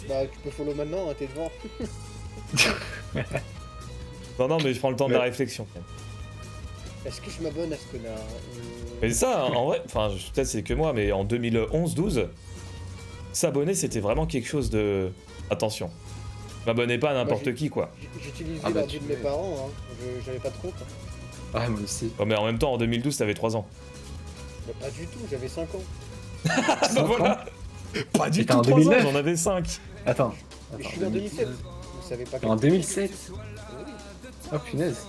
Bah, tu peux follow maintenant, hein, t'es devant. Non, non, mais je prends le temps de la Ouais. réflexion. Quand même. Est-ce que je m'abonne à ce connard Mais ça, en vrai, enfin, peut-être c'est que moi, mais en 2011-12, s'abonner, c'était vraiment quelque chose de... Attention. Je m'abonnais pas à n'importe qui, quoi. J'utilisais Ah bah, l'ordi tu de mes mets. parents, hein. J'avais pas de compte. Ouais, moi aussi. Oh, mais en même temps, en 2012, t'avais 3 ans. Bah, pas du tout, j'avais 5 ans. Ah bah 5 ans. voilà. Pas du T'étais tout en 3 ans, 2009. j'en avais 5. Attends. Mais je Attends, suis né en 2007. Vous savez pas En que- 2007. Oui. Oh punaise.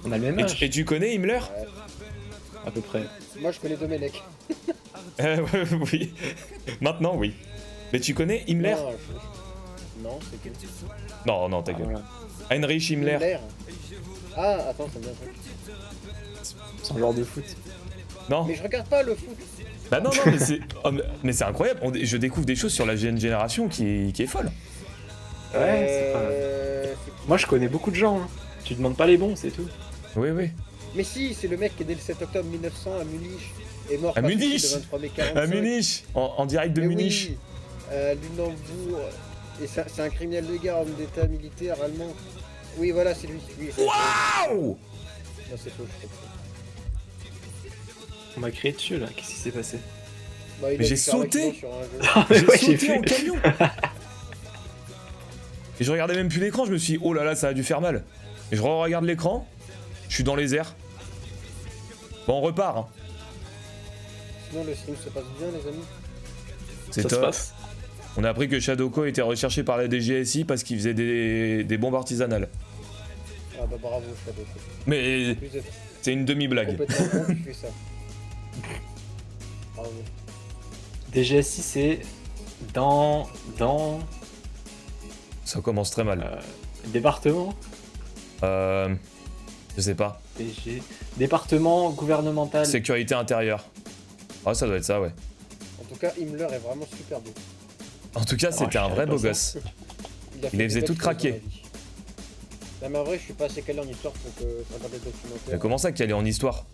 On a le même Et âge. tu connais Himmler? Ouais. À peu près. Moi, je connais Domenech. Ouais, oui. Maintenant, oui. Mais tu connais Himmler? Non, non, c'est qui Non, non, ta Ah, gueule. voilà. Heinrich Himmler. Ah, attends, ça me vient un truc. Son genre de foot. Non. Mais je regarde pas le foot. Bah non, non, mais c'est oh, mais c'est incroyable. Je découvre des choses sur la jeune génération qui est folle. Ouais, c'est pas. Moi, je connais beaucoup de gens. Hein. Tu demandes pas les bons, c'est tout. Oui, oui. Mais si, c'est le mec qui est né le 7 octobre 1900 à Munich. Et mort À par suicide Munich le 23 mai 45. À Munich en direct de Mais Munich. oui, Lunenbourg. Et c'est un criminel de guerre, homme d'état militaire allemand. Oui, voilà, c'est lui. Oui, Waouh! non, c'est faux, je crois. On m'a crié dessus là. Qu'est-ce qui s'est passé? Bah, il Mais a j'ai dû faire un sauté. accident sur un jeu. Ah, mais J'ai ouais, sauté j'ai en vu. camion. Et je regardais même plus l'écran, je me suis dit, oh là là, ça a dû faire mal. Et je regarde l'écran, je suis dans les airs. Bon, on repart. Hein. Sinon, le stream se passe bien, les amis. C'est Ça se top. passe. On a appris que Shadowco était recherché par la DGSI parce qu'il faisait des bombes artisanales. Ah bah bravo, Shadow. Mais Plus de- c'est une demi-blague. complètement con qui fait ça. Bravo. DGSI, c'est dans Ça commence très mal. le département. Je sais pas. Département gouvernemental. Sécurité intérieure. Ah, ça doit être ça, ouais. En tout cas, Himmler est vraiment super beau. En tout cas, Oh, c'était je un savais vrai pas beau ça. gosse. A Il fait les des faisait belles toutes choses dans craquer. la vie. Non mais en vrai, je suis pas assez calé en histoire pour regarder des Mais documentaires. comment ça qu'elle est en histoire?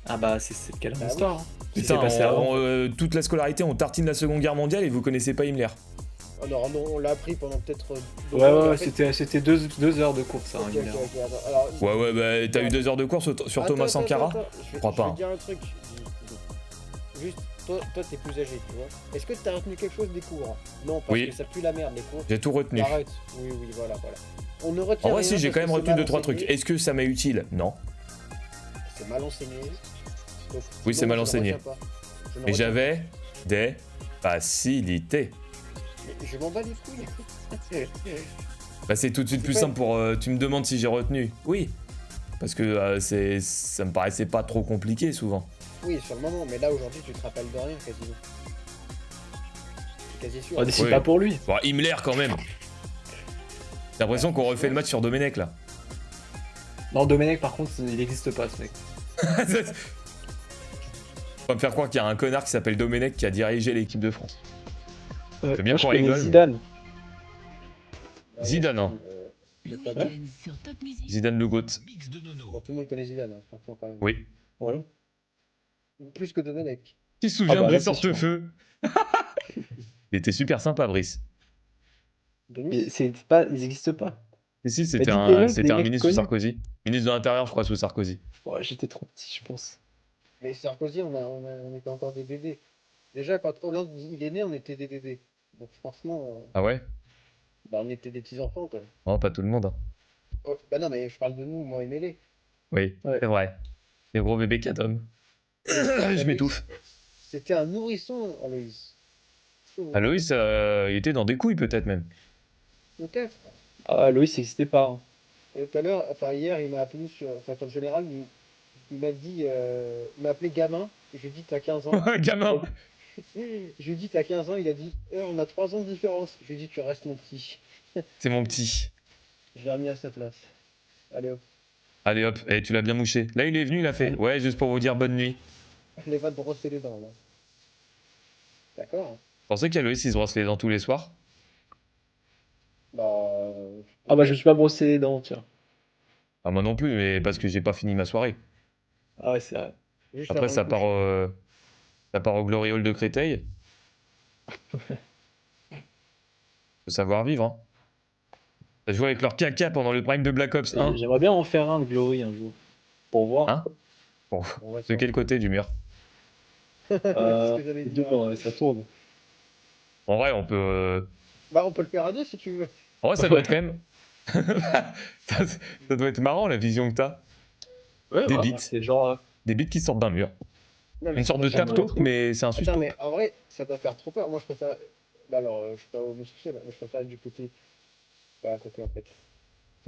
Ah bah c'est quelle Bah histoire. Hein. Qui Putain, s'est passé avant. toute la scolarité, on tartine la Seconde Guerre mondiale et vous connaissez pas Himmler. Oh non, non, on l'a appris pendant peut-être 2 Ouais, heures, ouais, mais en fait- c'était deux heures de course. Hein, Ok, Himmler. attends. Alors, Ouais, ouais, bah t'as eu 2 heures de course sur attends, Thomas attends, Sankara? attends, je crois vais pas, te dire un truc. Juste, toi t'es plus âgé, tu vois. Est-ce que t'as retenu quelque chose des cours? Non, parce Oui. que ça pue la merde, les cours. J'ai tout retenu. Arrête. Oui, voilà. On ne retient En vrai, rien si, j'ai parce quand même que retenu c'est 2-3 mal trucs. enseigné. Est-ce que ça m'est utile? Non. C'est mal enseigné. Donc, Oui, c'est non, mal je ne enseigné. retiens pas. Je ne Mais retiens j'avais des facilités. pas. Mais je m'en bats les couilles. Bah, c'est tout de suite C'est plus pas- simple pour. Tu me demandes si j'ai retenu. Oui. Parce que ça me paraissait pas trop compliqué souvent. Oui, sur le moment, mais là aujourd'hui tu te rappelles de rien quasiment. C'est quasi sûr. On décide Oui. pas pour lui. Bon, Himmler quand même. J'ai l'impression qu'on refait le match sur Domenech là. Non, Domenech par contre, il n'existe pas ce mec. On va me faire croire qu'il y a un connard qui s'appelle Domenech qui a dirigé l'équipe de France. C'est bien Moi, je qu'on connais rigole, mais- Zidane. Zidane, hein. Le pas Ouais. bien. Sur Top Music. Zidane le GOAT. Bon, tout le monde connaît Zidane, hein, franchement quand même. Oui. Voilà. Plus que Domenech. Qui se souvient Ah bah, de là, Brice c'est sûr. Hortefeux? Il était super sympa, Brice. Mais ils n'existent pas. Et si, Mais c'était dites un, des mecs, c'était des un mecs ministre sous connus. Sarkozy. Ministre de l'Intérieur, je crois, sous Sarkozy. Ouais, j'étais trop petit, je pense. Mais Sarkozy, on était encore des bébés. Déjà, quand Hollande il est né, on était des bébés. Donc franchement, Ah ouais? bah, on était des petits-enfants quoi. Oh, pas tout le monde. Hein. Oh, bah non, mais je parle de nous, moi et Mélé. Oui, Ouais. c'est vrai. Les gros bébés cadom. Je m'étouffe. C'était un nourrisson, Aloïs. Aloïs, il était dans des couilles peut-être même. Peut-être. Ah, Loïs, ça n'existait pas. Hein. Et tout à l'heure, enfin hier, il m'a appelé sur. Enfin, en général, il m'a dit. Il m'a appelé gamin. Et je lui ai dit, t'as 15 ans. Gamin. Je lui ai dit, t'as 15 ans. Il a dit, on a 3 ans de différence. Je lui ai dit, tu restes mon petit. C'est mon petit. Je l'ai remis à sa place. Allez hop. Allez hop, et tu l'as bien mouché. Là, il est venu, il a fait. Ouais, juste pour vous dire bonne nuit. Je va te brosser les dents là. D'accord. Vous pensez qu'Aloïs, il se brosse les dents tous les soirs? Bah. Ah bah, je me suis pas brossé les dents, tiens. Ah, moi non plus, mais parce que j'ai pas fini ma soirée. Ah ouais, c'est vrai. juste Après, avant ça le part, coucher. ça part au Glory Hall de Créteil. Faut savoir vivre, hein. T'as joué avec leur caca pendant le prime de Black Ops 1. J'aimerais bien en faire un de Glory un jour. Pour voir. Hein Bon, On va de sur- quel côté du mur? C'est ce que j'allais Les deux, dire. ouais, ça tourne. En vrai, on peut... Bah, on peut le faire à deux si tu veux. En vrai, ça doit être quand même... ça, ça doit être marrant, la vision que t'as. Ouais, Des ouais, bits. c'est genre. Des bits qui sortent d'un mur. Non, mais Une sorte de ça doit faire- tape mais c'est un Attends, suspect. mais en vrai, ça doit faire trop peur. Moi, je préfère. Bah, alors, je suis pas homosexuel, mais je préfère être du côté. Pas à côté, en fait.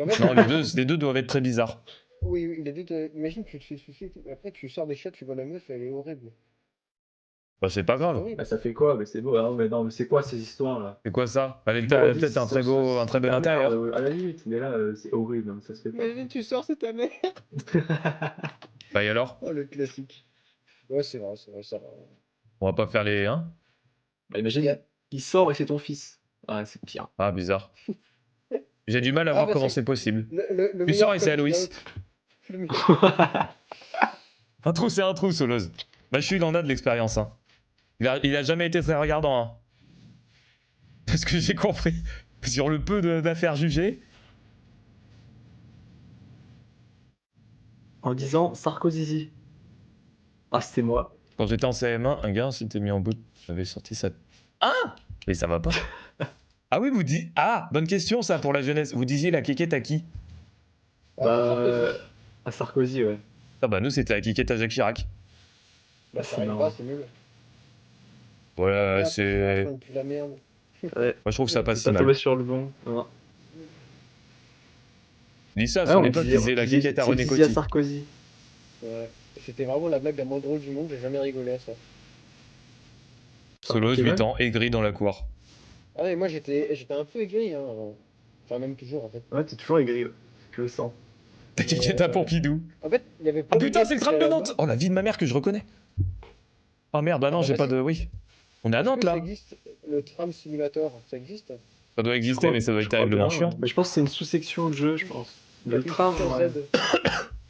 En fait, Non, les deux doivent être très bizarres. oui, oui, les deux. Imagine, tu te fais sucer. Après, tu sors des chats, tu vois la meuf, elle est horrible. Bah, c'est pas C'est grave. horrible. Bah, ça fait quoi? Mais c'est beau, hein. Mais non, mais c'est quoi ces histoires là? C'est quoi ça? T'as peut-être un très beau, un très bel intérieur. À la limite, mais là, c'est horrible, hein, ça se fait pas. Imagine, tu sors, c'est ta mère. Bah, et alors? Oh, le classique. Ouais, c'est vrai, ça va. On va pas faire les... Hein? Bah, imagine, Yeah. il sort et c'est ton fils. Ouais, c'est pire. Ah, bizarre. J'ai du mal à Ah, voir bah, comment c'est- c'est possible. Le Tu meilleur sors et c'est cop Aloïs. out. Le meilleur- Un trou, c'est un trou, Soleuse. Bah, il en a de l'expérience, hein. Il a jamais été très regardant, hein. Parce que j'ai compris. Sur le peu d'affaires jugées. En disant Sarkozy. Ah, c'était moi. Quand j'étais en CM1, un gars s'était mis en bout. J'avais sorti ça. Ah! Mais ça va pas. Ah oui, vous dites. Ah! Bonne question, ça, pour la jeunesse. Vous disiez la kékette à qui? Bah, à Sarkozy, ouais. Ah bah, nous, c'était la kékette à Jacques Chirac. Bah, Ça c'est arrive marrant. pas, c'est nul. Ouais, Ah, c'est. putain, plus la merde. Ouais. Moi, je trouve que ça passe si T'as mal. tombé sur le bon. Non. Je dis ça, à Ouais, son on époque, ils disaient la kékette à René Coty. à Coty. Sarkozy. Ouais. C'était vraiment la blague la moins drôle du monde, j'ai jamais rigolé à ça. Solo, 8 ans, aigri dans la cour. Ah mais moi j'étais un peu aigri, hein. Enfin même toujours en fait. Ouais, t'es toujours aigri. Ouais. Je le sens. Ta kékette à Pompidou. En fait, il y avait pas Ah de putain, gars c'est le qui tram de étaient Nantes! là-bas. Oh, la vie de ma mère que je reconnais. Oh merde, bah non, Ah bah j'ai pas vas-y. de. Oui. On est à Est-ce Nantes que là. Ça existe, le tram simulator, ça existe? Ça doit exister, mais ça doit être terriblement chiant. Mais je pense que c'est une sous-section de jeu, je pense. Le T'appuies tram, sur ouais. Z.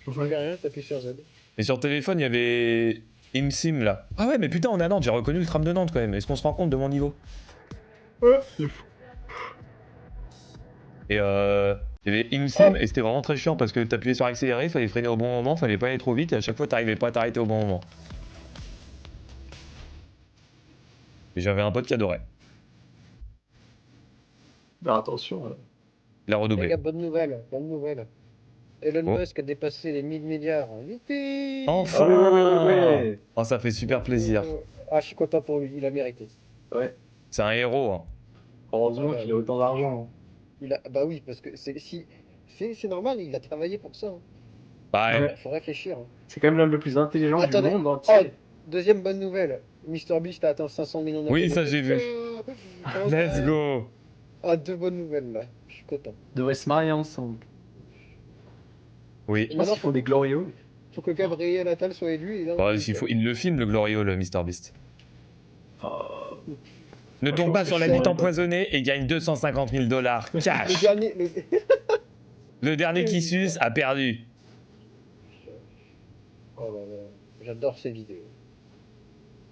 Tu fais rien, t'appuies sur Z. Et sur téléphone, il y avait ImSim là. Ah ouais, mais putain, on est à Nantes, j'ai reconnu le tram de Nantes quand même. Est-ce qu'on se rend compte de mon niveau? Ouais, c'est fou. Et il y avait ImSim et c'était vraiment très chiant parce que t'appuyais sur accélérer, fallait freiner au bon moment, fallait pas aller trop vite et à chaque fois t'arrivais pas à t'arrêter au bon moment. Et j'avais un pote qui adorait. Bah attention. Il a Les redoublé. gars, bonne nouvelle, bonne nouvelle. Elon Oh. Musk a dépassé les 1000 milliards. Youpi. Enfin! ouais. Oh, ça fait super plaisir. Ah, je suis content pour lui, il a mérité. Ouais. C'est un héros. Hein. Heureusement qu'il a autant d'argent. Bah oui, parce que c'est normal, il a travaillé pour ça. Hein. Bah, Ouais. Faut réfléchir. Hein. C'est quand même l'homme le plus intelligent Attendez. du monde entier. Deuxième bonne nouvelle, MrBeast a atteint 500 millions d'abonnés. Oui, ça, j'ai vu. Let's go! Ah, deux bonnes nouvelles là, je suis content. Ils devraient se marier ensemble. Oui. Je pense qu'ils font des glorieux. Faut que Gabriel Attal soit élu. Et là, Bah, il le filme, le Glorieux, le MrBeast. Ne tombe pas sur la bite empoisonnée et gagne 250 000 $. Le Cash! dernier. Le dernier qui suce a perdu. Oh là là, j'adore ces vidéos.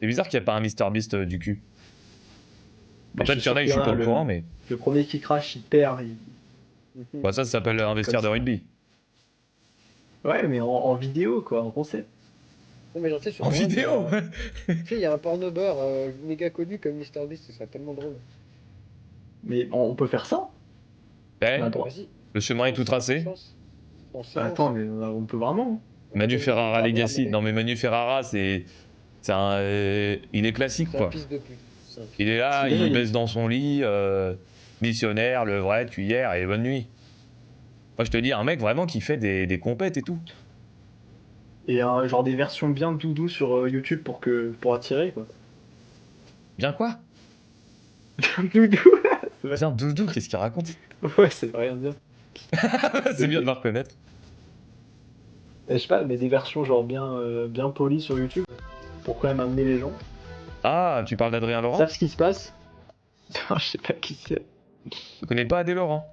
C'est bizarre qu'il n'y a pas un MrBeast du cul. Bah, Peut-être qu'il y en a, je suis pas au courant, mais. Le premier qui crache, il perd. Bah, ça s'appelle investir de rugby. Ouais, mais en vidéo, quoi, en concept. Non, mais j'en sais sur En One, vidéo! Tu sais, il y a un porno-beurre méga connu comme MrBeast, ce serait tellement drôle. Mais on peut faire ça? Eh, Attends. Vas-y. le chemin est tout tracé. On se Bah, lance. attends, mais on peut vraiment. Manu Ferrara Ah, Legacy. merde, Non, mais Manu Ferrara, c'est un. Il est classique, C'est un quoi. fils de pute. C'est un fils- Il est là, C'est il vrai. baisse dans son lit, missionnaire, levrette, cuillère et bonne nuit. Moi, je te dis, un mec vraiment qui fait des compètes et tout. Et genre des versions bien doudou sur YouTube pour attirer, quoi. Bien quoi? Doudou. Bien doudou, qu'est-ce qu'il raconte? Ouais, c'est rien dire. C'est bien de le reconnaître. Je sais pas, mais des versions genre bien polies sur YouTube pour quand même amener les gens. Ah, tu parles d'Adrien Laurent? Savent ce qui se passe? Non, je sais pas qui c'est. Tu connais pas Adé Laurent?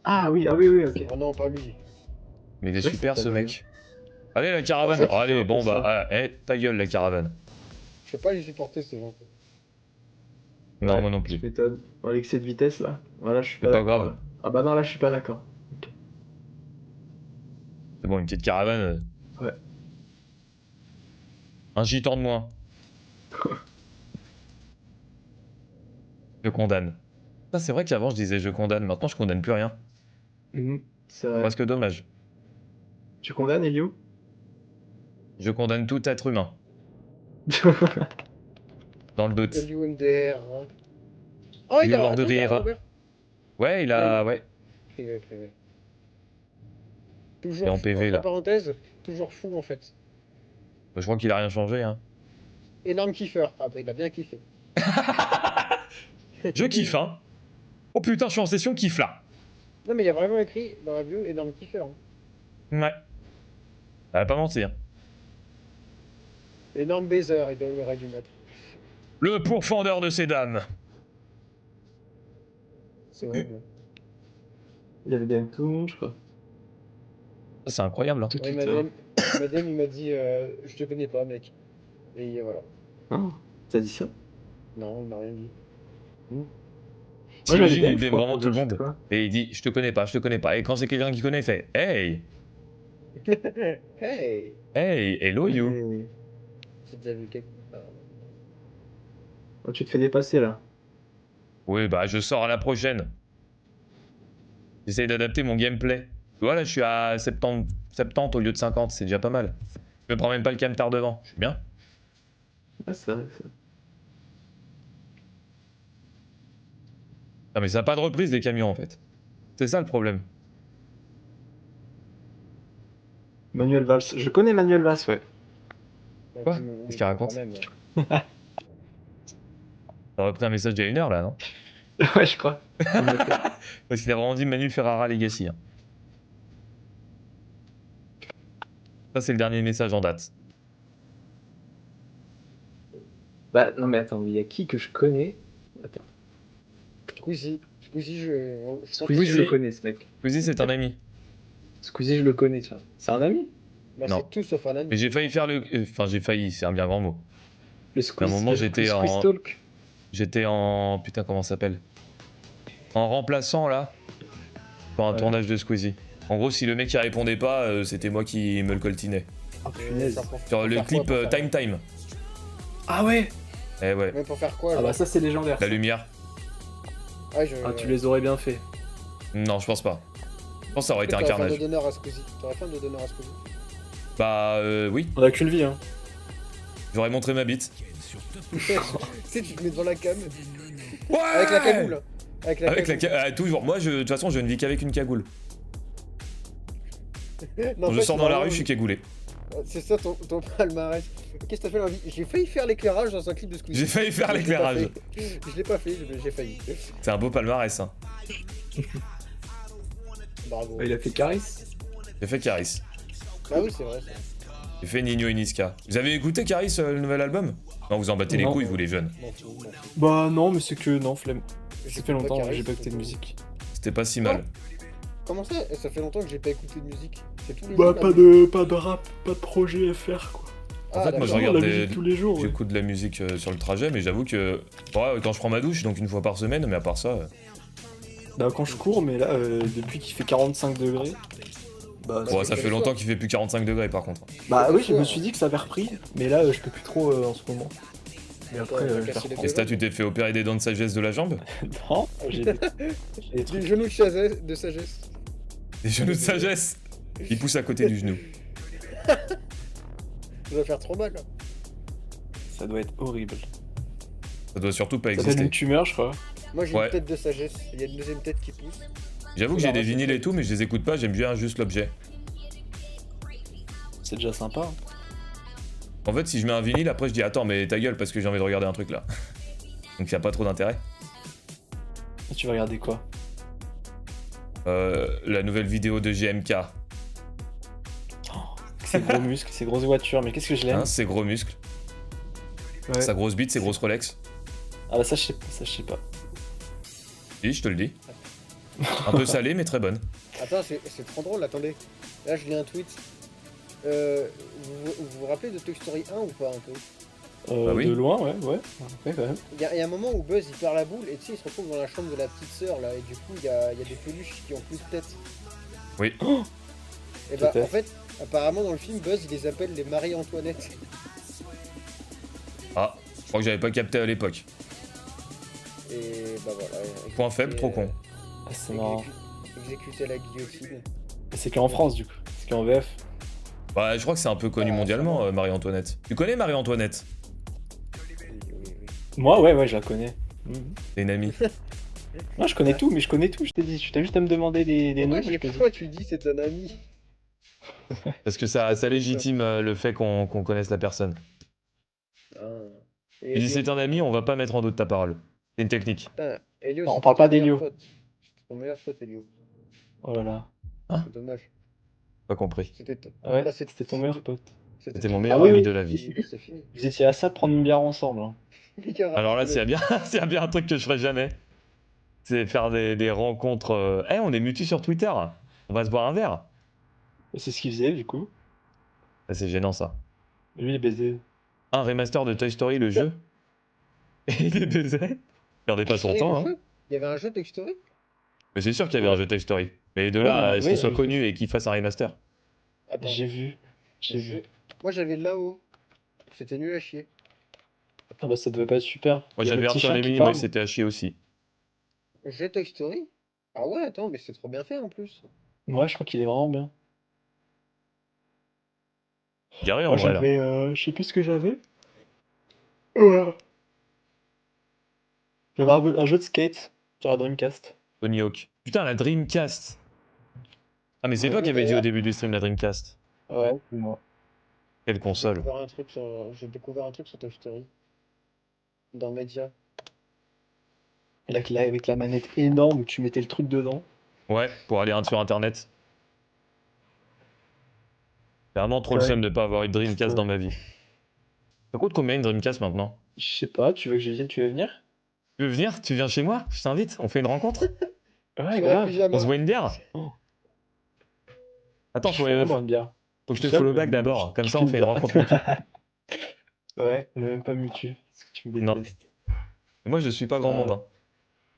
Ah oui, ok. Oh non, pas lui. Mais il est Ouais, super c'est ce pas mec. Allez, la caravane. Ouais, Oh, allez, bon c'est bah, ta gueule la caravane. Je peux pas les supporter ces gens. Non, Ouais, moi non Tu plus. m'étonnes. Dans l'excès de vitesse, là. Voilà, je suis C'est pas pas d'accord. grave. Là. Ah bah non, là, je suis pas d'accord. C'est bon, une petite caravane. Ouais. Un gitan de moins. Je condamne. Ça, c'est vrai qu'avant, je disais je condamne. Maintenant, je condamne plus rien. C'est vrai. Presque dommage. Tu condamnes, Elio? Je condamne tout être humain. Dans le doute. Il y a du MDR. Hein. Oh, Il est mort de attends, il a rire. ouvert. Ouais, il a... Ouais. Privé, privé. Il est Toujours, en PV, entre là. parenthèses, toujours fou en fait. Je crois qu'il a rien changé, hein. Énorme kiffeur. Ah bah il a bien kiffé. Je kiffe, hein. Oh putain, je suis en session kiffe, là. Non mais il y a vraiment écrit dans la bio énorme kiffeur. Hein. Ouais. Ça va pas mentir. Énorme baiser, il aurait dû mettre. Le pourfendeur de ces dames. C'est vrai. mais- Il y avait bien tout le monde, je crois. Ça, c'est incroyable, hein. Tout Ouais, Twitter. madame, il m'a dit je te connais pas, mec. Et voilà. Ah, t'as dit ça? Non, il m'a rien dit. T'imagines, il je aime crois, vraiment tout le je sais monde. pas. Et il dit, je te connais pas, je te connais pas. Et quand c'est quelqu'un qui connaît, il fait, hey, Hey. hey, hello you. Et- J'ai déjà vu quelque Oh, tu te fais dépasser, là. Oui, bah, je sors à la prochaine. J'essaye d'adapter mon gameplay. Voilà, je suis à 70 au lieu de 50, c'est déjà pas mal. Je me prends même pas le camtar devant, je suis bien. Ah, c'est vrai, ça. Non, mais ça n'a pas de reprise, les camions, en fait. C'est ça le problème. Manuel Valls. Je connais Manuel Valls, ouais. chose. Quoi Qu'est-ce qu'il raconte? Quand même. T'as repris un message d'il y a 1 heure, là, non? Ouais, je crois. Parce qu'il a vraiment dit Manu Ferrara Legacy. Hein. Ça, c'est le dernier message en date. Bah, non, mais attends, il y a qui que je connais? Attends. Squeezie, je Squeezie, je le connais, ce mec. Squeezie, c'est un ami. Squeezie, je le connais, tu vois. C'est un ami? Bah, Non. c'est tout sauf un ami. Mais j'ai failli faire le... Enfin, j'ai failli, c'est un bien grand mot. Le À un Squeeze. moment, le j'étais Squeeze en- Talk. J'étais en... Putain, comment ça s'appelle? En remplaçant, là, pour un Ouais. tournage de Squeezie. En gros, si le mec, il répondait pas, c'était moi qui me le coltinais. Ah, punaise. Sur le clip Time Time. Ah ouais! Eh ouais, Mais pour faire quoi Ah genre bah, ça, c'est légendaire. la lumière. Ah, tu les aurais bien fait. Non, je pense pas. Je pense que ça aurait été un T'aurais fait carnage. un dos d'honneur à Squeezie. T'aurais fait un dos d'honneur à Squeezie. Bah, oui. On a qu'une vie, hein. J'aurais montré ma bite. Tu sais, tu te mets devant la cam. Ouais Avec la cagoule. Avec la Avec la cagoule. toujours. Moi, de toute façon, je ne vis qu'avec une cagoule. Non, Quand en je fait, sors dans la vraiment, rue, je suis cagoulé. C'est ça ton palmarès. Qu'est-ce que t'as fait dans la vie? J'ai failli faire l'éclairage dans un clip de Squeezie. J'ai failli faire Je l'ai pas l'éclairage. fait. Je l'ai pas fait, j'ai failli. C'est un beau palmarès, hein. Bravo. Bah, il a fait Caris. J'ai fait Caris. Bah oui, c'est vrai. Ça. J'ai fait Nino et Niska. Vous avez écouté Caris, le nouvel album? Non, vous en battez les Non. couilles, vous les jeunes. M'en fous, m'en fous. Bah, non, mais c'est que. Non, flemme. Ça J'écoute fait longtemps, Caris, j'ai pas écouté de c'est- musique. C'était pas si mal. Comment ça? Ça fait longtemps que j'ai pas écouté de musique. C'est tous les Bah, jours, pas la de rap, pas de projet à faire, quoi. Ah, En fait, moi, je d'accord. regarde la des- musique tous les jours. ouais. J'écoute de la musique sur le trajet, mais j'avoue que. Ouais, quand je prends ma douche, donc une fois par semaine, mais à part ça. Bah, quand je cours, mais là, depuis qu'il fait 45 degrés. Bah, Bon, ça fait longtemps qu'il fait plus 45 degrés par contre. Bah c'est oui, je me soir. suis dit que ça avait repris, mais là, je peux plus trop en ce moment. Mais après, Ouais, je t'as vais cassé les reprendre. Et ça, tu t'es fait opérer des dents de sagesse de la jambe? Non, j'ai des Des trucs. genoux de sagesse. Des genoux de sagesse? Il pousse à côté du genou. Ça va faire trop mal. Là. Ça doit être horrible. Ça doit surtout pas Ça donne exister. une tumeur, je crois. Moi j'ai Ouais. une tête de sagesse. Il y a une deuxième tête qui pousse. J'avoue que j'ai Alors, des vinyles et tout, mais je les écoute pas, j'aime bien juste l'objet. C'est déjà sympa. hein. En fait, si je mets un vinyle, après je dis attends, mais ta gueule, parce que j'ai envie de regarder un truc là. Donc y a pas trop d'intérêt. Et tu vas regarder quoi? La nouvelle vidéo de GMK. Ces gros muscles, ces grosses voitures, mais qu'est-ce que je l'aime. Hein, ses gros muscles, Ouais. sa grosse bite, ses grosses Rolex. Ah bah ça je sais pas, ça je sais pas. Si, je te le dis. Un peu salé, mais très bonne. Attends, c'est trop drôle, attendez. Là je lis un tweet. Vous vous rappelez de Toy Story 1 ou pas un peu? Bah oui. De loin, ouais. Ouais, quand même. Il y a un moment où Buzz il perd la boule et tu sais, il se retrouve dans la chambre de la petite sœur là, et du coup, il y a des peluches qui ont plus de tête. Oui. Et bah, en Peut-être. fait, apparemment, dans le film, Buzz il les appelle les Marie-Antoinette. Ah, je crois que j'avais pas capté à l'époque. Et bah voilà. Point faible, trop con. Ah, c'est marrant. Exécuter la guillotine. C'est qu'en France, du coup. C'est qu'en VF. Bah, je crois que c'est un peu connu Ah, mondialement, sûrement. Marie-Antoinette. Tu connais Marie-Antoinette? Oui. Moi, ouais, je la connais. Mhm. C'est une amie. Moi, je connais tout, mais je connais tout, je t'ai dit. Tu t'as juste à me demander des noms, je te dis. Pourquoi tu dis c'est un ami? Parce que ça légitime le fait qu'on connaisse la personne. Ah. Tu dis c'est un ami, on va pas mettre en doute ta parole. C'est une technique. Putain, Elio, Non, on c'était parle pas ton meilleur d'Elio. pote. C'est ton meilleur pote, Elio. Oh là là. C'est dommage. Pas compris. C'était Ouais, Bah, c'était ton meilleur pote. C'était mon meilleur Ah oui, ami oui. de la vie. C'est fini. Vous étiez à ça de prendre une bière ensemble. Hein. Alors là, c'est bien, c'est bien un truc que je ferai jamais. C'est faire des rencontres. Eh, on est mutus sur Twitter. On va se boire un verre. Et c'est ce qu'il faisait, du coup. Ah, c'est gênant ça. Lui, il est baisé. Un remaster de Toy Story, le jeu. Et il est baisé. Perdez pas son temps, hein. Il y avait un jeu Toy Story? Mais c'est sûr qu'il y avait un jeu Toy Story. Mais de là, à ce qu'il soit connu et qu'il fasse un remaster. Attends, J'ai vu. Moi j'avais là-haut. C'était nul à chier. Ah bah ça devait pas être super. Moi, Il y a j'avais le petit Arthur chien les qui Minimoys, parle. c'était à chier aussi. Jeu Toy Story? Ah ouais, attends, mais c'est trop bien fait en plus. Ouais, je crois qu'il est vraiment bien. Garé en Moi vrai, là. j'avais... je sais plus ce que j'avais. Ouais. J'avais un jeu de skate sur la Dreamcast. Tony Hawk. Putain, la Dreamcast. Ah, mais c'est Ouais, toi qui avais dit d'ailleurs. au début du stream la Dreamcast. Ouais, moi. Quelle console. J'ai découvert un truc sur Toy Story. Dans Media. Avec la manette énorme où tu mettais le truc dedans. Ouais, pour aller sur internet. C'est vraiment trop le Ouais. seum de pas avoir une Dreamcast dans ma vie. Ça coûte combien une Dreamcast maintenant? Je sais pas, tu veux que je vienne, tu veux venir? Tu veux venir? Tu viens chez moi? Je t'invite? On fait une rencontre? Ouais, Sur grave. un pyjama. On se boit une bière? Oh. Attends, Je faut suis vraiment que boire une bière. je te Ça, follow back d'abord. Comme ça, on une fait une bière. rencontre mutuelle. Ouais, on est même pas mutu. Parce que tu me Non. détestes. Moi, je suis pas grand monde. Hein.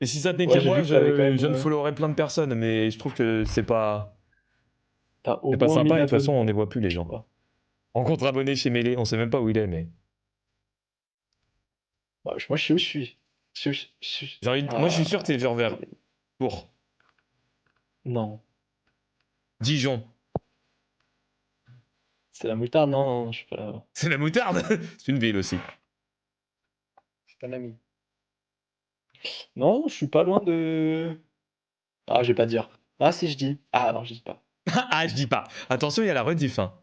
Et si ça tenait Ouais, qu'à j'ai moi, vu que t'avais quand même, je ne followerais plein de personnes, mais je trouve que c'est pas T'as au sympa. moins Et de 1000 toute façon, abonnés, on ne les voit plus, les je gens. crois. Rencontre abonné chez Melee, on sait même pas où il est, mais. Bah, moi, je sais où je suis. J'ai envie de- Moi, je suis sûr que t'es genre vers Tours, Non. Dijon. C'est la moutarde? Non, je suis pas là. C'est la moutarde. C'est une ville aussi. C'est un ami. Non, je suis pas loin de... Ah, je vais pas dire. Ah, si, je dis. Ah, non, je dis pas. Ah, je dis pas. Attention, il y a la rediff. Hein.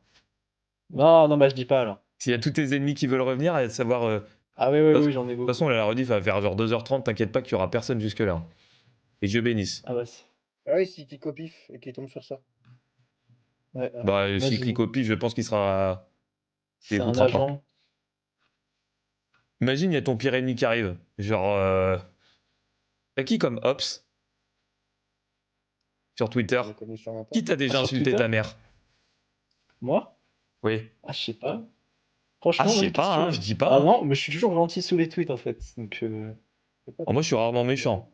Non, bah, je dis pas, alors. S'il y a tous tes ennemis qui veulent revenir, à savoir. Ah, oui, De j'en ai toute beaucoup. façon, la rediff va faire genre 2h30, t'inquiète pas qu'il y aura personne jusque-là. Et Dieu bénisse. Ah, bah, si. Ah oui, si qui copie et qui tombe sur ça. Ouais. Bah, Moi, si clique au pif, je pense qu'il sera. C'est un écoutera pas. agent. Imagine, il y a ton pire ennemi qui arrive. Genre. T'as qui comme Ops sur Twitter? Je le connais sûrement pas. Qui t'a déjà sur insulté Twitter ta mère? Moi? Oui. Ah, je sais pas. Franchement, Ah, je sais bonne pas, hein, question. je dis pas. Ah non, mais je suis toujours gentil sous les tweets, en fait. Donc, Oh, moi, je suis rarement méchant.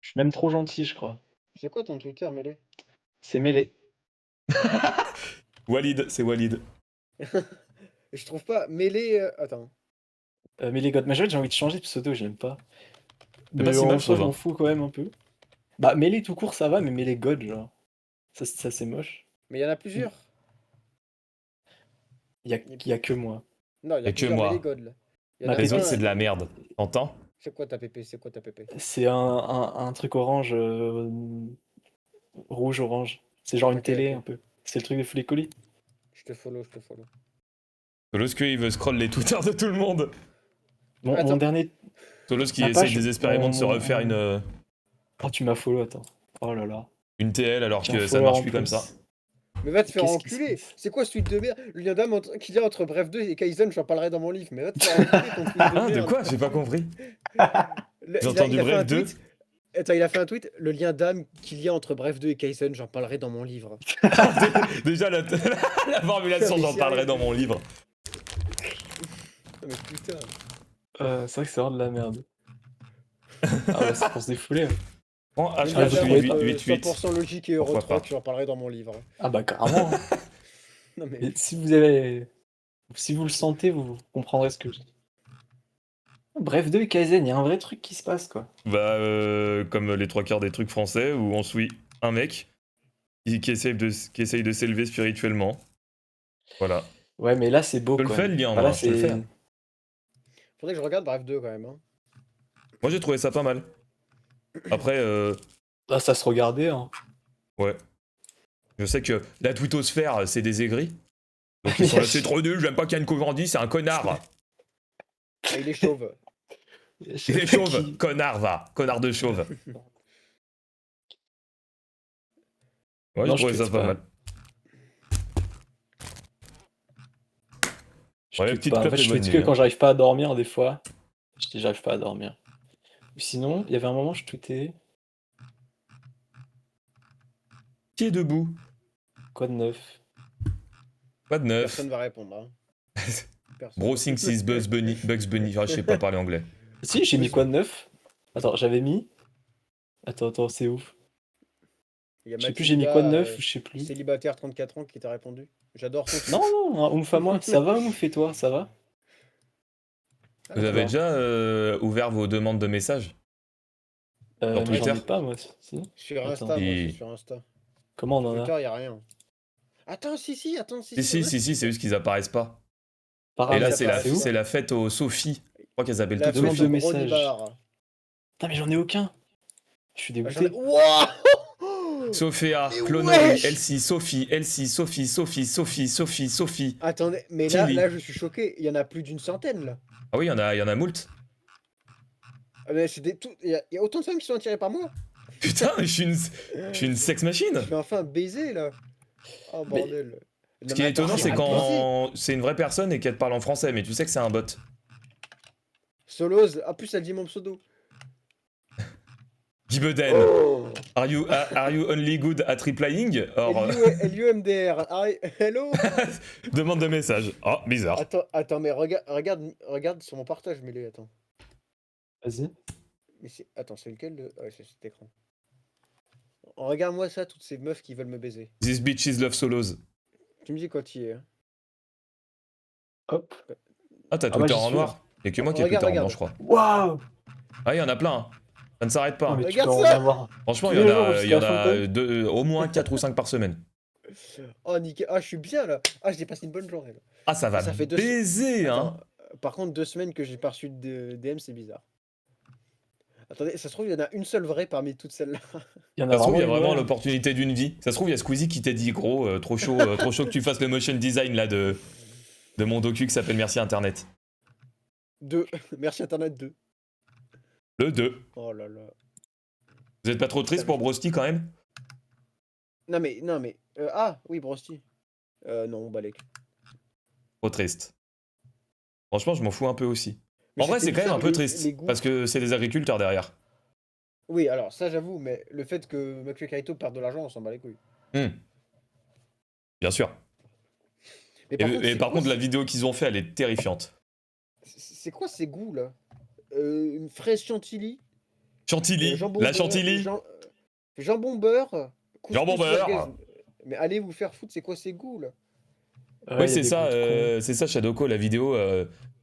je suis même trop gentil, je crois. C'est quoi ton Twitter, Mêlé? C'est mêlé. Walid, c'est Walid. Je trouve pas Mêlé. Attends. Mêlé God. Mais j'ai envie de changer de pseudo, je l'aime pas. C'est pas Mais si en mal, je soi, trouve, je m'en hein. fous quand même un peu. Bah, mêlé tout court, ça va, mais mêlé God, genre. Ça c'est moche. Mais il y en a plusieurs. Y a que moi. Non, il y Y a a que plusieurs moi. Mêlé God là. Il y en Ma a Les pépé, autres, un- c'est de la merde. T'entends? C'est quoi ta pépé? C'est quoi ta pépé? C'est un truc orange, rouge-orange. C'est genre une Ok, télé ok. un peu. C'est le truc de Foulet Colis. Je te follow, je te follow. Toloski, il veut scroll les Twitter de tout le monde. Mon Attends. dernier. Toloski Ma essaye page, désespérément de se refaire Oh, tu m'as follow, attends. Oh là là. une TL alors Tiens, que ça follow marche en plus comme plus. ça. Mais va te faire Qu'est-ce qui se enculer. passe? C'est quoi ce tweet de merde? Le lien d'âme qu'il y a entre Bref 2 et Kaizen, j'en parlerai dans mon livre. Mais va te faire enculer ton tweet de Hein, de merde. quoi? J'ai pas compris. J'ai Il entendu a fait un Bref 2. tweet. Attends, il a fait un tweet. Le lien d'âme qu'il y a entre Bref 2 et Kaizen, j'en parlerai dans mon livre. Déjà, la formulation, Mais j'en sérieux. parlerai dans mon livre. Mais putain. C'est vrai que c'est vraiment de la merde. Ah ouais, c'est pour se défouler. Ouais. Prends Une Ah, data oui, 888. 100% logique et Euro Pourquoi Truck, pas. j'en parlerai dans mon livre. Ah bah carrément. Hein. Non mais Et si vous le sentez, vous comprendrez ce que je dis. Bref, 2 et Kaizen, il y a un vrai truc qui se passe quoi. Bah, comme les 3/4 des trucs français où on suit un mec qui essaye de s'élever spirituellement. Voilà. Ouais, mais là c'est beau Je te le quand fais même. le lien, Enfin, moi, là je te le fais. c'est. faudrait que je regarde Bref 2 quand même. Hein. Moi, j'ai trouvé ça pas mal. Après, Ah, ça se regardait. Hein. ouais. Je sais que la twittosphère, c'est des aigris. Donc ils sont là, c'est trop nul, j'aime pas Ken Kojandi, c'est un connard. Ah, il est chauve. Il est chauve, connard, va. Connard de chauve. Ouais, j'ai Non, je trouvé ça tweete pas pas. mal. Je Ouais, tweete petite pas. En clope fait, et je bonne tweete que nuit. quand j'arrive pas à dormir des fois. Je dis j'arrive pas à dormir. Ou sinon, il y avait un moment je tweetais Qui est debout? quoi de neuf? Pas de neuf. Personne va répondre. Hein. Personne. Bro thinks he's Bugs Bunny. Ah, je sais pas parler anglais. Si, j'ai mis Oui, quoi de neuf? Attends, j'avais mis. Attends, c'est ouf. Il y a Je sais plus, j'ai mis quoi de neuf ou je sais plus. célibataire 34 ans qui t'a répondu. J'adore ton tweet. Non, un ouf à moi. Ça va, ouf, et toi, ça va? Ah, Vous d'accord. avez déjà ouvert vos demandes de messages? Sur Mais j'en Twitter ai pas, moi. Si. Sur Attends. Insta, moi, Et- je suis sur Insta. Comment on en Twitter, a? y a rien. Attends, si, attends, Si, si, ouais. si, c'est juste qu'ils apparaissent pas. Par Et là, hasard, c'est où? la fête aux Sophie. Je crois qu'elles appellent La toutes demande Sophie. de fête au message. Bronibar. Putain, mais j'en ai aucun. Je suis Ah, j'en ai- dégoûté. Wouah Sophia, Mais Clonory, wesh Elsie, Sophie, Sophie. Attendez, mais là, Tilly. là, je suis choqué. Il y en a plus d'une centaine, là. Ah oui, il y en a moult. Ah, mais il y a autant de femmes qui sont attirées par moi. Putain, mais je suis une sex machine. Je vais enfin baiser, là. Oh, Mais- bordel. Ce qui est étonnant, c'est quand c'est une vraie personne et qu'elle te parle en français, mais tu sais que c'est un bot. Solos, en plus, elle dit mon pseudo. Gibeden, Oh are you only good at replying? Or, LUMDR. Ah, hello demande de message. Oh, bizarre. Attends, mais regarde sur mon partage, mets-le, attends. Vas-y. Mais attends, c'est lequel de... Ouais, c'est cet écran. Regarde-moi ça, toutes ces meufs qui veulent me baiser. This bitches love solos. Tu me dis quand il est. Hein. Hop. Ah, t'as Ah, Twitter moi, j'y en suis, noir? Y'a que moi qui ai Regarde, Twitter en blanc, regarde. je crois. Waouh! Ah, il y en a plein. Hein. Ça ne s'arrête pas. Non, Hein. mais tu Regarde peux en ça. avoir. Franchement, tous il y les en jours a, jusqu'à la fin de au moins 4 ou 5 par semaine. Oh, nickel. Ah, je suis bien là. Ah, j'ai passé une bonne journée là. Ah, ça va Ça fait deux- baiser, hein. Attends, par contre, 2 semaines que j'ai pas reçu de DM, c'est bizarre. Attendez, ça se trouve, il y en a une seule vraie parmi toutes celles-là. Il y en Ça se trouve, il y a une, vraiment ouais. l'opportunité d'une vie. Ça se trouve, il y a Squeezie qui t'a dit, gros, trop chaud que tu fasses le motion design là de mon docu qui s'appelle Merci Internet. 2. Merci Internet 2. Le 2. Oh là là. Vous êtes pas trop triste pour Brosty quand même? Non mais. Ah, oui, Brosty. Non, Balek. Trop triste. Franchement, je m'en fous un peu aussi. Mais En vrai, c'est c'était quand même un bizarre, peu les triste. goûts. Parce que c'est des agriculteurs derrière. Oui, alors ça, j'avoue, mais le fait que McFly et Carito perdent de l'argent, on s'en bat les couilles. Bien sûr. Mais Et c'est par quoi contre, la vidéo qu'ils ont fait, elle est terrifiante. C'est quoi ces goûts là Une fraise chantilly, Chantilly, jambon la beurre, chantilly. jambon beurre, couscous Jambon beurre. merguez. Mais allez vous faire foutre, c'est quoi ces goûts là Ouais, Oui, il y a c'est des ça, goûts de con. c'est ça, Shadoko, la vidéo.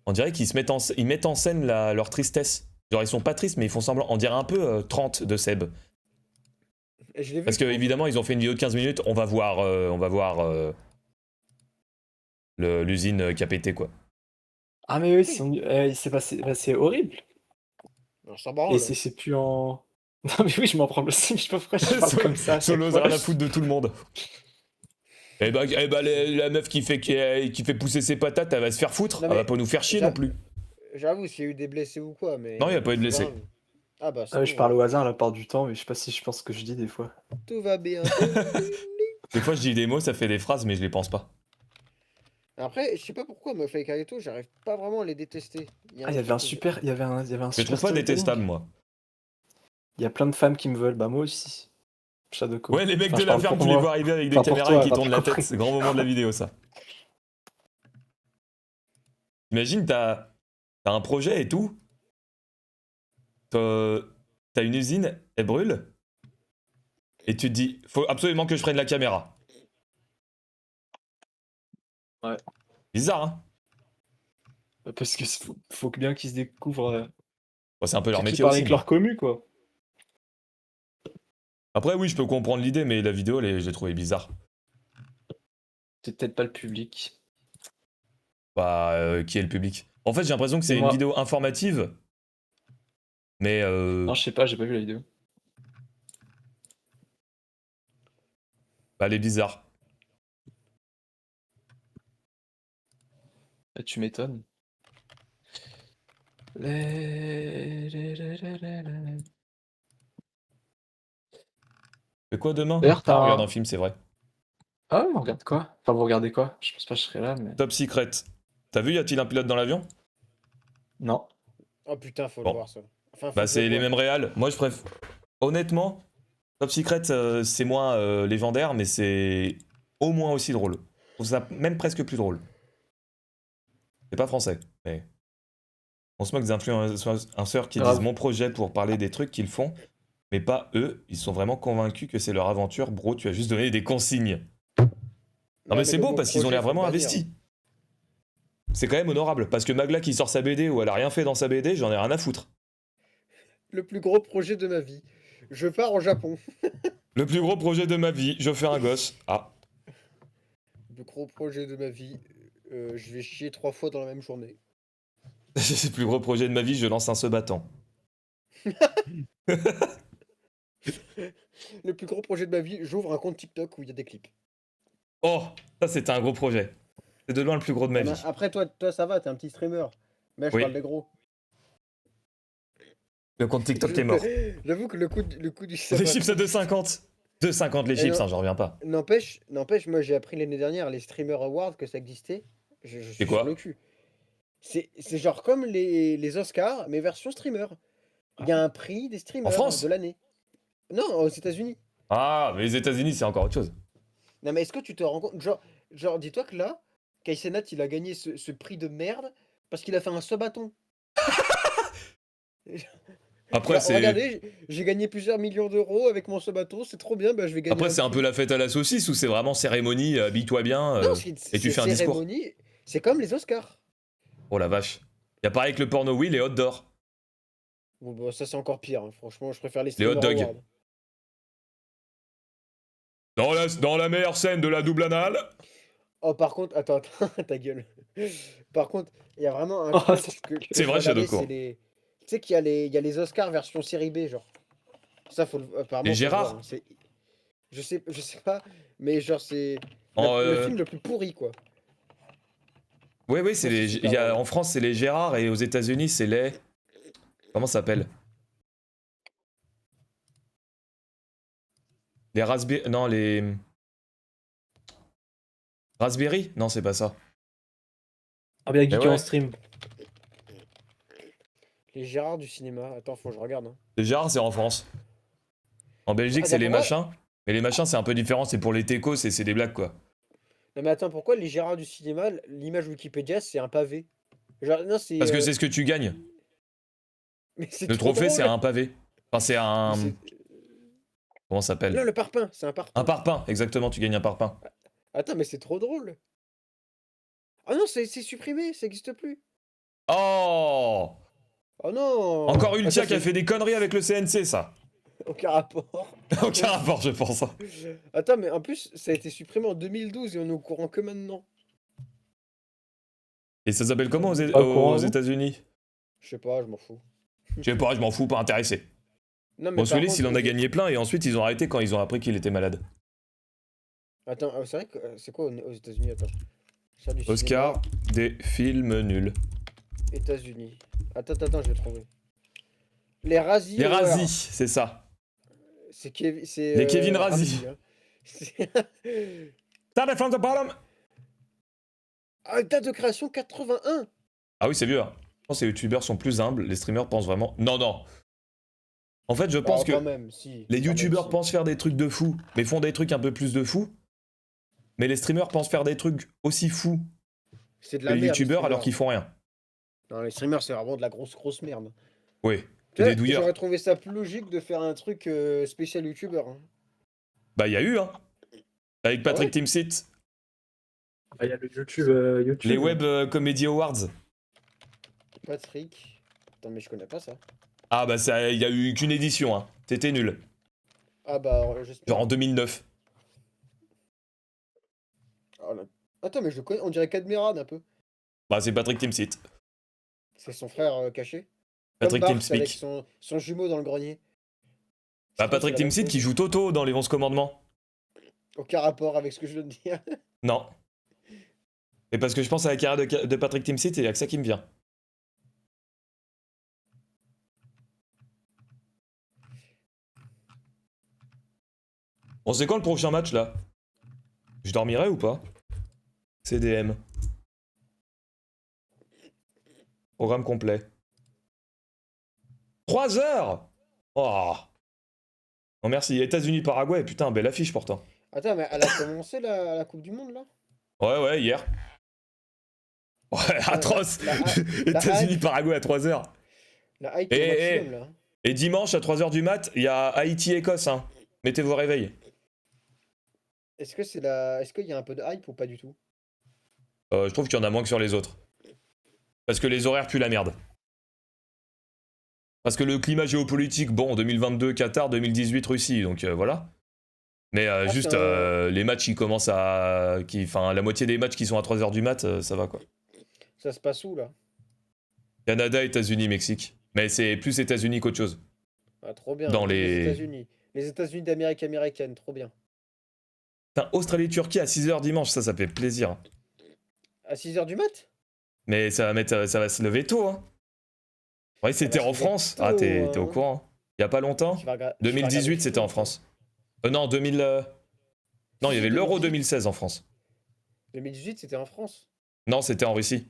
On dirait qu'ils ils mettent en scène leur tristesse. Genre, ils sont pas tristes, mais ils font semblant. On dirait un peu 30 de Seb. Et je l'ai vu, Parce que, évidemment, ils ont fait une vidéo de 15 minutes. On va voir l'usine qui a pété, quoi. Ah, mais oui, c'est passé. Bah, c'est horrible. on s'en branle. Et c'est plus en. Non, mais oui, je m'en prends aussi, mais je sais pas pourquoi je parle comme ça. à chaque Solos, fois. rien à foutre de tout le monde. Eh bah, la meuf qui fait pousser ses patates, elle va se faire foutre. Non, Elle va mais pas nous faire chier j'a- non plus. J'avoue, s'il y a eu des blessés ou quoi, mais. Non, y a pas eu de c'est blessés. grave. Ah bah, c'est Ah, ouais, je bon, parle au hasard la part du temps, mais je sais pas si je pense ce que je dis des fois. tout va bien. Des fois, je dis des mots, ça fait des phrases, mais je les pense pas. Après, je sais pas pourquoi, McFly et Carito, j'arrive pas vraiment à les détester. Ah, il y avait un super. Il y avait un Je les trouve super pas storytelling. détestables, moi. Il y a plein de femmes qui me veulent, bah moi aussi. Shadoko. Ouais, les mecs Enfin, de je la parle ferme, pour tu les moi. vois arriver avec des Enfin, pour caméras toi, et qui t'as tournent la compris. tête. C'est grand moment de la vidéo, ça. Imagine, t'as t'as un projet et tout. T'as une usine, elle brûle. Et tu te dis, faut absolument que je prenne la caméra. Ouais. Bizarre, hein? Parce que faut que bien qu'ils se découvrent. Bon, c'est un peu leur Faut qu'ils métier parlent aussi. avec Mais... leur commu, quoi. Après, oui, je peux comprendre l'idée, mais la vidéo, je l'ai trouvée bizarre. C'est peut-être pas le public. Bah, qui est le public? En fait, j'ai l'impression que C'est c'est une moi. vidéo informative. Mais Non, je sais pas, j'ai pas vu la vidéo. bah, elle est bizarre. Ah, tu m'étonnes. Mais quoi demain? D'ailleurs, Ah, t'as on regarde un un. film, c'est vrai. Ah, on regarde quoi? Enfin, vous regardez quoi? Je pense pas que je serai là, mais. Top Secret. T'as vu, y a-t-il un pilote dans l'avion? Non. Oh putain, faut le Bon. voir ça. Enfin, faut Bah, que je le c'est les voie. mêmes réals. Moi, je préfère. Honnêtement, Top Secret, c'est moins légendaire, mais c'est au moins aussi drôle. Je trouve ça même presque plus drôle. C'est pas français, mais. On se moque des influenceurs qui disent Grave. mon projet pour parler des trucs qu'ils font, mais pas eux. Ils sont vraiment convaincus que c'est leur aventure. Bro, tu as juste donné des consignes. Non, Ouais, mais c'est le beau mot parce qu'ils ont projet, l'air faut le vraiment bannir. investis. C'est quand même honorable parce que Magla qui sort sa BD ou elle a rien fait dans sa BD, j'en ai rien à foutre. Le plus gros projet de ma vie. Je pars au Japon. Le plus gros projet de ma vie, je fais un gosse. Ah, Le plus gros projet de ma vie. Je vais chier 3 fois dans la même journée. c'est le plus gros projet de ma vie, je lance un se battant. Le plus gros projet de ma vie, j'ouvre un compte TikTok où il y a des clips. Oh, ça c'était un gros projet. C'est de loin le plus gros de ma Ah, mais vie. après, toi, ça va, t'es un petit streamer. Mais je Oui. parle des gros. Le compte TikTok est mort. J'avoue que le coup du Les sabbat. chips à 2,50. 2,50 les Et chips, non- hein, j'en reviens pas. N'empêche, moi j'ai appris l'année dernière les Streamer Awards que ça existait. Je C'est suis sur le quoi? cul. C'est genre comme les Oscars, mais version streamer. Il y a un prix des En streamers de France? l'année. Non, aux États-Unis. Ah, mais les États-Unis, c'est encore autre chose. Non, mais est-ce que tu te rends compte? Genre dis-toi que là, Kai Cenat, il a gagné ce prix de merde parce qu'il a fait un sabaton. Après, Genre, c'est. regardez, j'ai gagné plusieurs millions d'euros avec mon sabaton, c'est trop bien, bah je vais gagner Après, un c'est un prix. peu la fête à la saucisse ou c'est vraiment cérémonie, habille-toi bien Non, et tu c'est fais un discours. cérémonie, c'est comme les Oscars. Oh la vache. Y a pareil que le porno, oui, les hot d'or. Bon, bah, ça c'est encore pire, hein. Franchement, je préfère les Les hot Streamer dogs. Awards. Dans la meilleure scène de la double anale. Oh, par contre, attends, ta gueule. Par contre, il y a vraiment un Oh, truc c'est- que C'est je vrai, regardais, Shadow. c'est les. Tu sais il y a les Oscars version série B, genre. Ça, apparemment, Et faut le voir, Gérard hein. Je sais pas, mais genre, c'est en, le film le plus pourri, quoi. Oui, oui, Ça, c'est super drôle. en France, c'est les Gérard et aux États-Unis, c'est les. Comment ça s'appelle? Les Raspberry. Non, les. Raspberry? Non, c'est pas ça. Ah, bien, Geek ouais. en stream. Les Gérards du cinéma. Attends, faut que je regarde, hein. Les Gérard, c'est en France. En Belgique, Ah, c'est les pourquoi... machins. Mais les machins, c'est un peu différent, c'est pour les techos, c'est des blagues, quoi. Non, mais attends, pourquoi les Gérards du cinéma, l'image Wikipédia, c'est un pavé? Genre, non, c'est. Parce que c'est ce que tu gagnes. Mais c'est Le trop trophée, c'est drôle. un pavé. Enfin, c'est Mais un. c'est- Comment ça s'appelle? Non, le parpaing, c'est un Un parpaing. parpaing, exactement, tu gagnes un parpaing. Attends, mais c'est trop drôle. Ah non, c'est supprimé, ça existe plus. Oh! Oh non! Encore Ah, Ultia ça, qui a c'est fait des conneries avec le CNC, ça. aucun rapport. Aucun rapport, je pense. Attends, mais en plus, ça a été supprimé en 2012 et on est au courant que maintenant. Et ça s'appelle comment aux, Pas au courant, aux non États-Unis? Je sais pas, je m'en fous. Je sais pas, je m'en fous, pas intéressé. Non, mais Bon, par Willis, contre, il en a gagné plein et ensuite ils ont arrêté quand ils ont appris qu'il était malade. Attends, c'est vrai que c'est quoi aux États-Unis? Attends. Star du Oscar des films nuls. cinéma, États-Unis. Attends, je vais trouver. Les Razzie. Les Awards. Razzie, c'est ça. C'est Kevin. Les Kevin Razzie. Hein. Start from the bottom. Ah, date de création 81. Ah oui, c'est vieux. Hein. Je pense que les youtubeurs sont plus humbles, les streamers pensent vraiment. Non, non. En fait, je pense Oh, que quand même, si. les Quand même, youtubeurs si. pensent faire des trucs de fous, mais font des trucs un peu plus de fous. Mais les streamers pensent faire des trucs aussi fous C'est de que la les merde. youtubeurs alors streamers. qu'ils font rien. Non, les streamers, c'est vraiment de la grosse merde. Oui, Tu c'est vois, des douilleurs. j'aurais trouvé ça plus logique de faire un truc spécial youtubeur. Hein. Bah, il y a eu, hein. Avec Ah Patrick ouais? Timsit, Ah, il y a le les YouTube. Web Comedy Awards. Patrick. Attends, mais je connais pas ça. Ah, bah, il y a eu qu'une édition, hein. C'était nul. Ah bah, alors, j'espère. Genre en 2009. Ah, là. Attends, mais je le connais, on dirait Cadmerade un peu. Bah, c'est Patrick Timsit. C'est son frère caché. Comme Patrick Bart avec Timspeak. son jumeau dans le grenier. Ça Bah, se trouve, c'est Patrick la même Timsit qui chose. joue Toto dans Les 11 Commandements. Aucun rapport avec ce que je viens de dire. Non. Et parce que je pense à la carrière de Patrick Timsit, et il y a que ça qui me vient. Bon, c'est quand le prochain match là? Je dormirai ou pas? CDM. Programme complet. 3 heures! Oh! Non merci, États-Unis-Paraguay, putain, belle affiche pourtant. Attends, mais elle a commencé la Coupe du Monde là? Ouais, hier. Ouais, Putain, atroce! la hype, États-Unis-Paraguay à 3 heures. la hype Et, est au et, maximum là. et dimanche à 3 heures du mat, il y a Haïti-Écosse, hein. Mettez vos réveils. Est-ce qu'il y a un peu de hype ou pas du tout? Je trouve qu'il y en a moins que sur les autres. Parce que les horaires puent la merde. Parce que le climat géopolitique, bon, 2022 Qatar, 2018 Russie, donc voilà. Mais Ah, juste les matchs qui commencent à... Enfin, la moitié des matchs qui sont à 3 heures du mat, ça va quoi. ça se passe où là? Canada, États-Unis, Mexique. Mais c'est plus États-Unis qu'autre chose. Ah, trop bien, Dans les les... États-Unis. Les États-Unis d'Amérique américaine, trop bien. Putain, Australie-Turquie à 6 heures dimanche, ça fait plaisir. À 6h du mat? Mais ça va se lever tôt, hein. Ouais, Ça c'était va se en lever France. tôt, Ah, t'es au hein. courant, hein. Il y a pas longtemps. Tu vas regarder 2018, le c'était foot, en hein. France. Non, 2000... Non, il y Si, avait l'Euro 2018. 2016 en France. 2018, c'était en France. Non, c'était en Russie.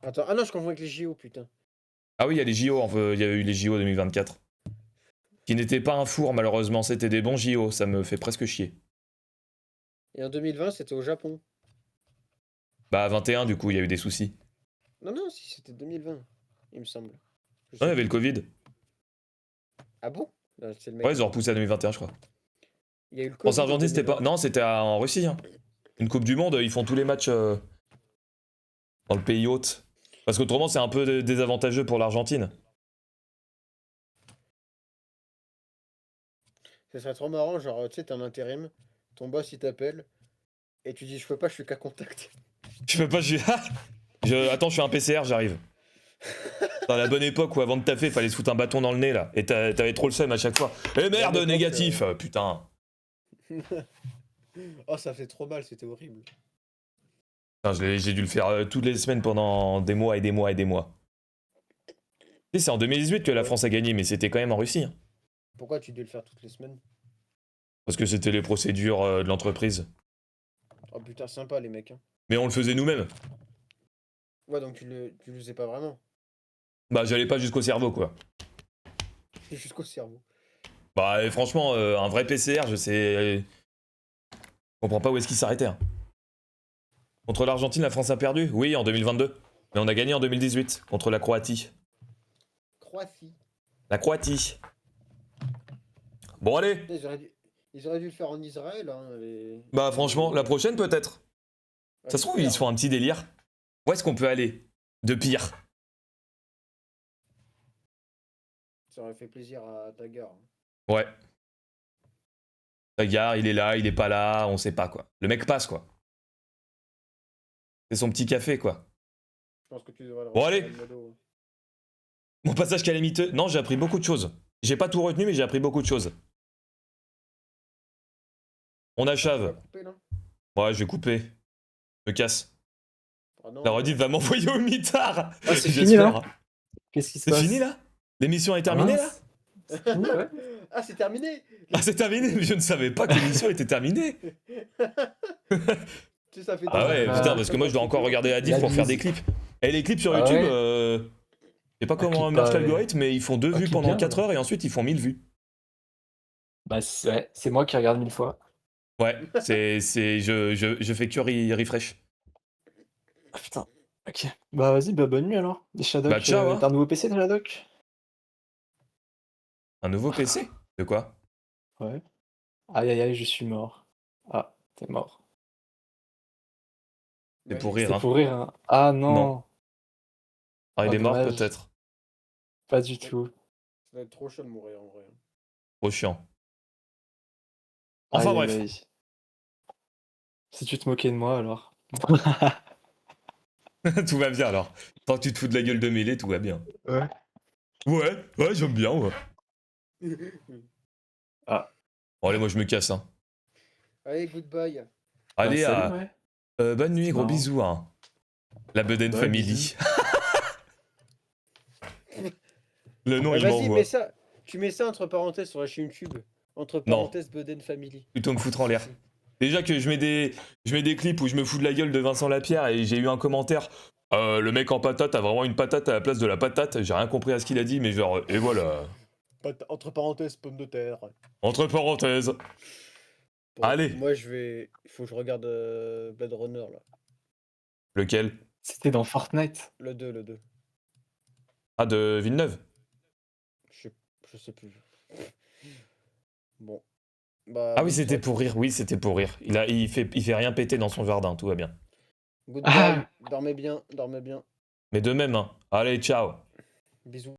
Attends, ah non, je confonds avec les JO, putain. Ah oui, il y a les JO, il y a eu les JO 2024. Qui n'étaient pas un four, malheureusement, c'était des bons JO, ça me fait presque chier. Et en 2020, c'était au Japon. Bah, 21, du coup, il y a eu des soucis. Non, non, si, c'était 2020, il me semble. Je Non, il y sais avait le plus. Covid. Ah bon? Non, c'est le mec Ouais, qui ils ont dit. repoussé à 2021, je crois. Il y a eu le France Covid en Argentine, c'était pas. 2020. Non, c'était en Russie, hein. Une Coupe du Monde, ils font tous les matchs dans le pays hôte. Parce qu'autrement, c'est un peu désavantageux pour l'Argentine. Ce serait trop marrant, genre, tu sais, t'es en intérim, ton boss il t'appelle, et tu dis, je peux pas, je suis qu'à contact. Je peux pas, Attends, je suis un PCR, j'arrive. Dans la bonne époque où avant de taffer, fallait se foutre un bâton dans le nez, là. Et t'avais trop le seum à chaque fois. Eh merde, Bonne époque, négatif, putain. Oh, ça fait trop mal, c'était horrible. Putain, j'ai dû le faire toutes les semaines pendant des mois et des mois et des mois. Tu sais, c'est en 2018 que la Ouais. France a gagné, mais c'était quand même en Russie, hein. Pourquoi tu dois le faire toutes les semaines? Parce que c'était les procédures de l'entreprise. Oh putain, sympa les mecs. Hein. Mais on le faisait nous-mêmes. Ouais, donc tu le faisais pas vraiment. Bah, j'allais pas jusqu'au cerveau, quoi. Jusqu'au cerveau. Bah, et franchement, un vrai PCR, je sais. Je comprends pas où est-ce qu'il s'arrêtait, hein. Contre l'Argentine, la France a perdu? Oui, en 2022. Mais on a gagné en 2018 contre la Croatie. Croatie. La Croatie. Bon, allez. Putain, ils auraient dû le faire en Israël. Hein, Bah, franchement, la prochaine, peut-être. Ça se trouve, ils se font un petit délire. Où est-ce qu'on peut aller de pire? Ça aurait fait plaisir à Tagar. Ouais. Regarde, il est là, il est pas là, on sait pas, quoi. Le mec passe, quoi. C'est son petit café, quoi. Je pense que tu devrais le Bon, allez. refaire, Modo. Mon passage calamiteux. Non, j'ai appris beaucoup de choses. J'ai pas tout retenu, mais j'ai appris beaucoup de choses. On Tu vas achave. couper là? Ouais, je vais couper. Je me casse. Ah non, La rediff va m'envoyer au mitard. Ah, c'est fini, J'espère. là Qu'est-ce qui se C'est passe? fini, là? L'émission est terminée, là? Mince. C'est fini, ouais. Ah, c'est terminé. Ah, c'est terminé, mais je ne savais pas que l'émission était terminée. Tu sais, ça fait Ah ouais, Ah, putain, parce que moi je dois encore regarder la diff la pour faire bise. des clips. Et les clips sur Ah YouTube, ouais. je sais pas comment clip marche pas, l'algorithme, mais ils font 2 un vues clip pendant bien, 4 heures et ensuite ils font 1000 vues. Bah, c'est moi qui regarde 1000 fois. Ouais, je fais que refresh. Ah, putain. Ok. Bah vas-y, bah bonne nuit alors. Et Shadok, Bah, ciao, hein. t'as un nouveau PC de Shadok? Un nouveau PC? De quoi? Ouais. Aïe aïe aïe, je suis mort. Ah, t'es mort. C'est pour Imagine, rire, C'était hein. pour rire, hein. Ah Non. non. Ah, il Ah est mort dommage. peut-être. Pas du tout. ça va être trop chaud de mourir en vrai. Trop chiant. Enfin Aïe aïe bref. aïe. Si tu te moquais de moi alors. Tout va bien alors. Tant que tu te fous de la gueule de mêlée, tout va bien. Ouais. Ouais, j'aime bien, ouais. Ah. Bon, allez, moi je me casse, hein. Allez, goodbye. Bah Allez, salut, ouais. bonne nuit, C'est gros marrant. bisous, hein. La Beden Ouais, Family. bisous. Le nom, Bah, il vas-y, mets m'envoie. ça. Tu mets ça entre parenthèses sur la chaîne YouTube. Entre Non, parenthèses, Buden Family. plutôt me foutre en l'air. Déjà que je mets des clips où je me fous de la gueule de Vincent Lapierre et j'ai eu un commentaire. Le mec en patate a vraiment une patate à la place de la patate. J'ai rien compris à ce qu'il a dit, mais genre, et voilà. Entre parenthèses, pomme de terre. Entre parenthèses. Bon, Allez. moi je vais. Il faut que je regarde Blade Runner là. Lequel? C'était dans Fortnite. Le 2, le 2. Ah, de Villeneuve. Je sais, je sais plus. Bon. Bah, Ah oui, bonne c'était soirée tout pour le monde. rire. Oui, c'était pour rire. Il fait rien péter dans son jardin, tout va bien. Goodbye. Ah, Dormez bien, dormez bien. Mais de même, hein. Allez, ciao. Bisous.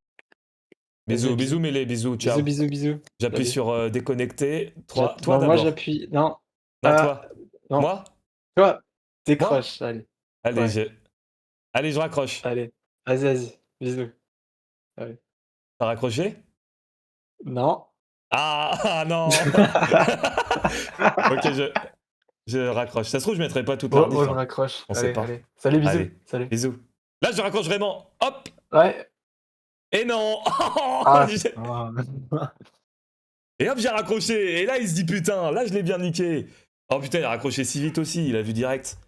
Bisous, vas-y, bisous, bisous. mêlés, bisous, Bisous, ciao. bisous, bisous. J'appuie Salut. sur déconnecter. Toi Non, moi d'abord. j'appuie. Non. Ah, Ah, toi. non. Moi? Toi, Moi? décroche. Allez. Allez, Ouais. Allez, je raccroche. Allez. Vas-y, vas-y. Bisous. Allez. T'as raccroché? Non. Ah non. Ok, je raccroche. Ça se trouve, je mettrai pas toute la Bon, rediff, je hein. raccroche. On sait Allez, pas. allez. Salut, bisous. Allez, Salut. bisous. Là, je raccroche vraiment. Hop. Ouais. Et non. Ah. Ah. Et hop, j'ai raccroché. Et là, il se dit putain, là, je l'ai bien niqué. Oh putain, il a raccroché si vite aussi. Il a vu direct.